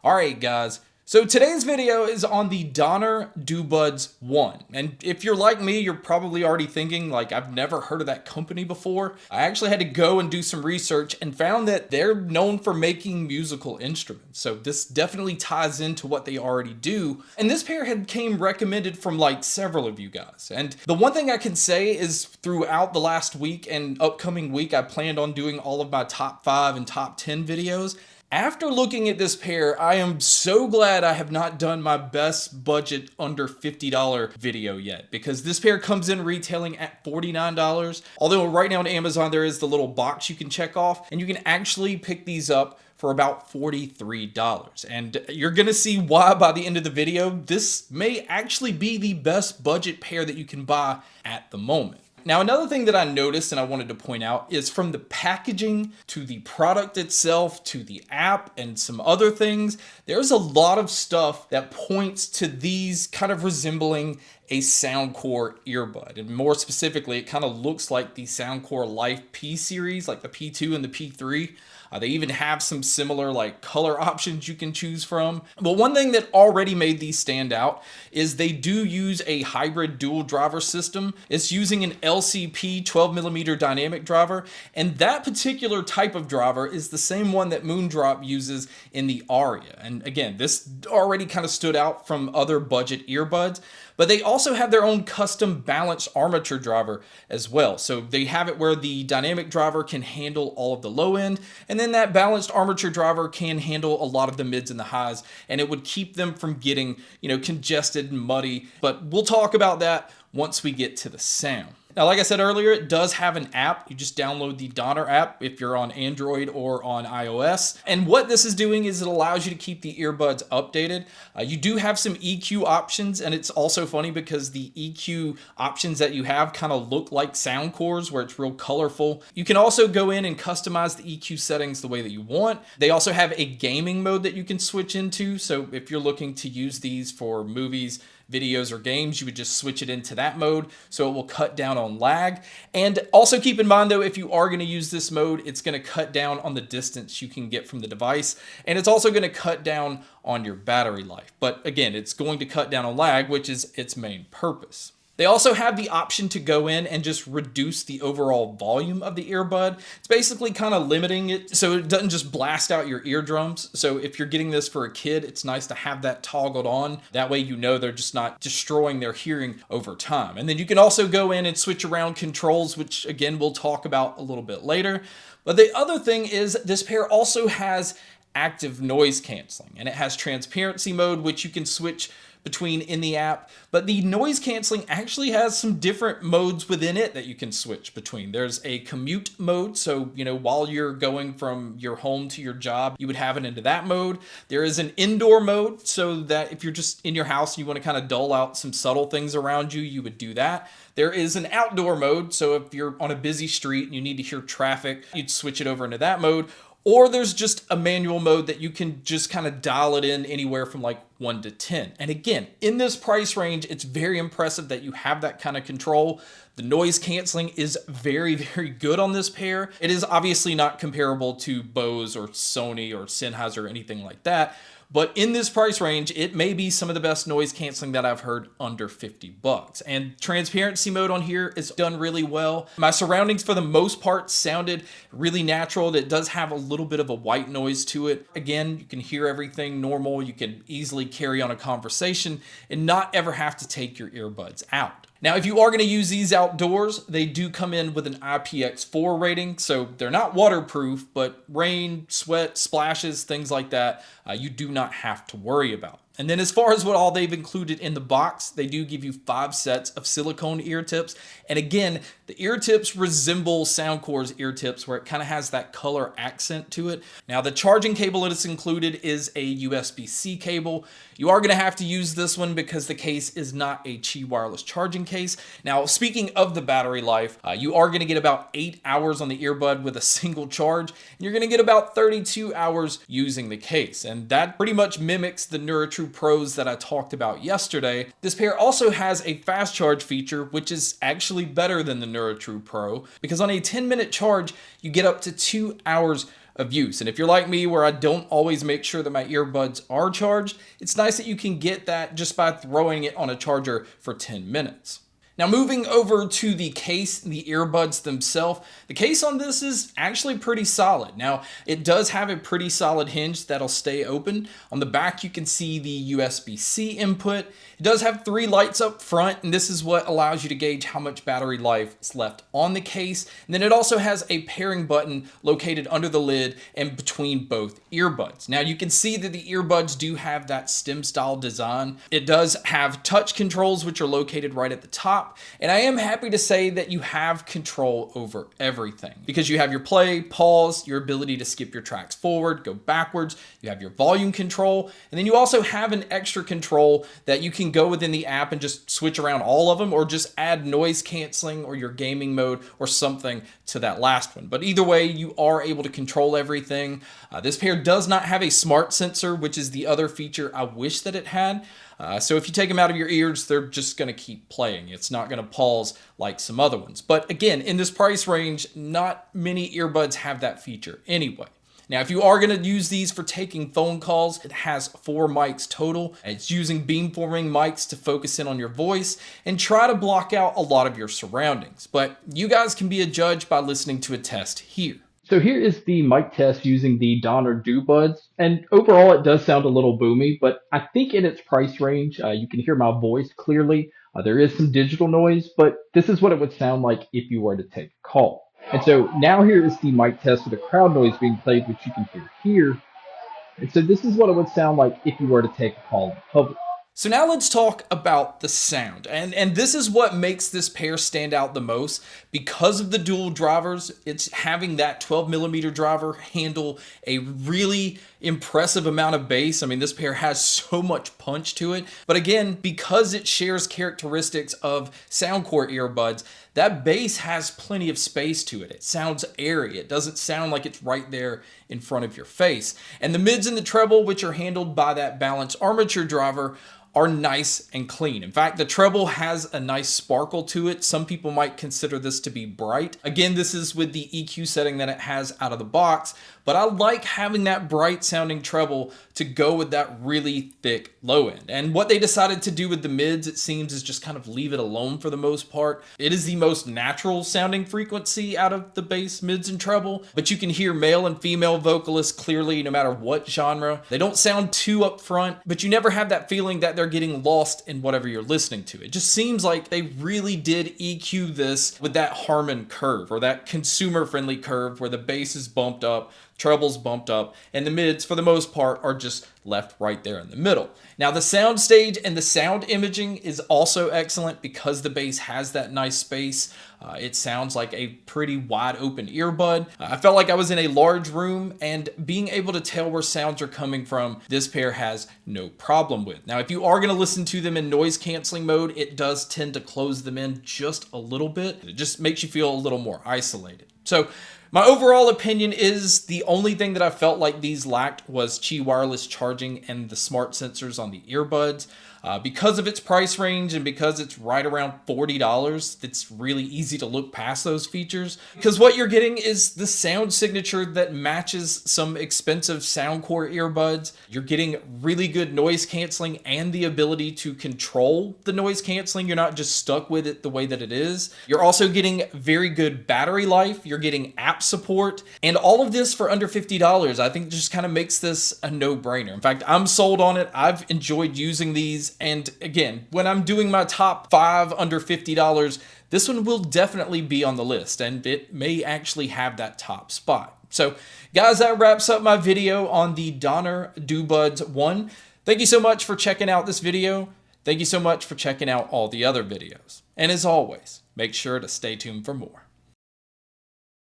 Alright guys, so today's video is on the Donner Dubuds 1. And if you're like me, you're probably already thinking, like, I've never heard of that company before. I actually had to go and do some research and found that they're known for making musical instruments. So this definitely ties into what they already do. And this pair came recommended from like several of you guys. And the one thing I can say is throughout the last week and upcoming week, I planned on doing all of my top 5 and top 10 videos. After looking at this pair, I am so glad I have not done my best budget under $50 video yet, because this pair comes in retailing at $49. Although right now on Amazon there is the little box you can check off, and you can actually pick these up for about $43. And you're gonna see why by the end of the video. This may actually be the best budget pair that you can buy at the moment. Now, another thing that I noticed and I wanted to point out is from the packaging to the product itself to the app and some other things, there's a lot of stuff that points to these kind of resembling a Soundcore earbud. And more specifically, it kind of looks like the Soundcore Life P series, like the P2 and the P3. They even have some similar like color options you can choose from. But one thing that already made these stand out is they do use a hybrid dual driver system. It's using an LCP 12mm dynamic driver, and that particular type of driver is the same one that Moondrop uses in the Aria. And again, this already kind of stood out from other budget earbuds, but they also have their own custom balanced armature driver as well. So they have it where the dynamic driver can handle all of the low end, and then that balanced armature driver can handle a lot of the mids and the highs, and it would keep them from getting, congested and muddy. But we'll talk about that once we get to the sound. Now, like I said earlier, it does have an app. You just download the Donner app if you're on Android or on iOS. And what this is doing is it allows you to keep the earbuds updated. You do have some EQ options, and it's also funny because the EQ options that you have kind of look like Soundcore's, where it's real colorful. You can also go in and customize the EQ settings the way that you want. They also have a gaming mode that you can switch into. So if you're looking to use these for movies, videos, or games, you would just switch it into that mode, so it will cut down on lag. And also keep in mind though, if you are going to use this mode, it's going to cut down on the distance you can get from the device, and it's also going to cut down on your battery life. But again, it's going to cut down on lag, which is its main purpose. They also have the option to go in and just reduce the overall volume of the earbud. It's basically kind of limiting it so it doesn't just blast out your eardrums. So if you're getting this for a kid, it's nice to have that toggled on. That way they're just not destroying their hearing over time. And then you can also go in and switch around controls, which again, we'll talk about a little bit later. But the other thing is this pair also has active noise canceling, and it has transparency mode, which you can switch between in the app, but the noise canceling actually has some different modes within it that you can switch between. There's a commute mode, so while you're going from your home to your job, you would have it into that mode. There is an indoor mode, so that if you're just in your house and you want to kind of dull out some subtle things around you, you would do that. There is an outdoor mode, so if you're on a busy street and you need to hear traffic, you'd switch it over into that mode. Or there's just a manual mode that you can just kind of dial it in anywhere from like 1 to 10. And again, in this price range, it's very impressive that you have that kind of control. The noise canceling is very, very good on this pair. It is obviously not comparable to Bose or Sony or Sennheiser or anything like that. But in this price range, it may be some of the best noise canceling that I've heard under $50. And transparency mode on here is done really well. My surroundings for the most part sounded really natural. It does have a little bit of a white noise to it. Again, you can hear everything normal. You can easily carry on a conversation and not ever have to take your earbuds out. Now, if you are going to use these outdoors, they do come in with an IPX4 rating, so they're not waterproof, but rain, sweat, splashes, things like that, you do not have to worry about. And then as far as what all they've included in the box, they do give you 5 sets of silicone ear tips. And again, the ear tips resemble Soundcore's ear tips, where it kind of has that color accent to it. Now, the charging cable that is included is a USB-C cable. You are going to have to use this one because the case is not a Qi wireless charging case. Now, speaking of the battery life, you are going to get about 8 hours on the earbud with a single charge, and you're going to get about 32 hours using the case. And that pretty much mimics the NeuroTrue Pros that I talked about yesterday. This pair also has a fast charge feature, which is actually better than the NeuroTrue Pro, because on a 10-minute charge, you get up to 2 hours of use. And if you're like me, where I don't always make sure that my earbuds are charged, it's nice that you can get that just by throwing it on a charger for 10 minutes. Now moving over to the case, the earbuds themselves, the case on this is actually pretty solid. Now it does have a pretty solid hinge that'll stay open. On the back you can see the USB-C input. It does have 3 lights up front, and this is what allows you to gauge how much battery life is left on the case. And then it also has a pairing button located under the lid and between both earbuds. Now you can see that the earbuds do have that stem style design. It does have touch controls which are located right at the top. And I am happy to say that you have control over everything because you have your play, pause, your ability to skip your tracks forward, go backwards, you have your volume control, and then you also have an extra control that you can go within the app and just switch around all of them or just add noise canceling or your gaming mode or something to that last one. But either way, you are able to control everything. This pair does not have a smart sensor, which is the other feature I wish that it had. So if you take them out of your ears, they're just going to keep playing. It's not going to pause like some other ones. But again, in this price range, not many earbuds have that feature anyway. Now, if you are going to use these for taking phone calls, it has 4 mics total. It's using beamforming mics to focus in on your voice and try to block out a lot of your surroundings. But you guys can be a judge by listening to a test here. So here is the mic test using the Donner DoBuds, and overall it does sound a little boomy, but I think in its price range, you can hear my voice clearly. There is some digital noise, but this is what it would sound like if you were to take a call. And so now here is the mic test with the crowd noise being played, which you can hear here. And so this is what it would sound like if you were to take a call in public. So now let's talk about the sound, and this is what makes this pair stand out the most. Because of the dual drivers, it's having that 12mm driver handle a really impressive amount of bass. I mean, this pair has so much punch to it, but again, because it shares characteristics of Soundcore earbuds, that bass has plenty of space to it. It sounds airy. It doesn't sound like it's right there in front of your face. And the mids and the treble, which are handled by that balanced armature driver, are nice and clean. In fact, the treble has a nice sparkle to it. Some people might consider this to be bright. Again, this is with the EQ setting that it has out of the box, but I like having that bright sounding treble to go with that really thick low end. And what they decided to do with the mids, it seems, is just kind of leave it alone for the most part. It is the most natural sounding frequency out of the bass, mids, and treble, but you can hear male and female vocalists clearly no matter what genre. They don't sound too upfront, but you never have that feeling that they're getting lost in whatever you're listening to. It just seems like they really did EQ this with that Harman curve, or that consumer-friendly curve where the bass is bumped up, treble's bumped up, and the mids, for the most part, are just left right there in the middle. Now, the sound stage and the sound imaging is also excellent because the bass has that nice space. It sounds like a pretty wide open earbud. I felt like I was in a large room, and being able to tell where sounds are coming from, this pair has no problem with. Now, if you are going to listen to them in noise canceling mode, it does tend to close them in just a little bit. It just makes you feel a little more isolated. So my overall opinion is the only thing that I felt like these lacked was Qi wireless charging and the smart sensors on the earbuds. Because of its price range and because it's right around $40, it's really easy to look past those features. Because what you're getting is the sound signature that matches some expensive Soundcore earbuds. You're getting really good noise canceling and the ability to control the noise canceling. You're not just stuck with it the way that it is. You're also getting very good battery life. You're getting app support, and all of this for under $50. I think just kind of makes this a no-brainer. In fact, I'm sold on it. I've enjoyed using these. And again, when I'm doing my top 5 under $50, this one will definitely be on the list, and it may actually have that top spot. So guys, that wraps up my video on the Donner DoBuds 1. Thank you so much for checking out this video. Thank you so much for checking out all the other videos. And as always, make sure to stay tuned for more.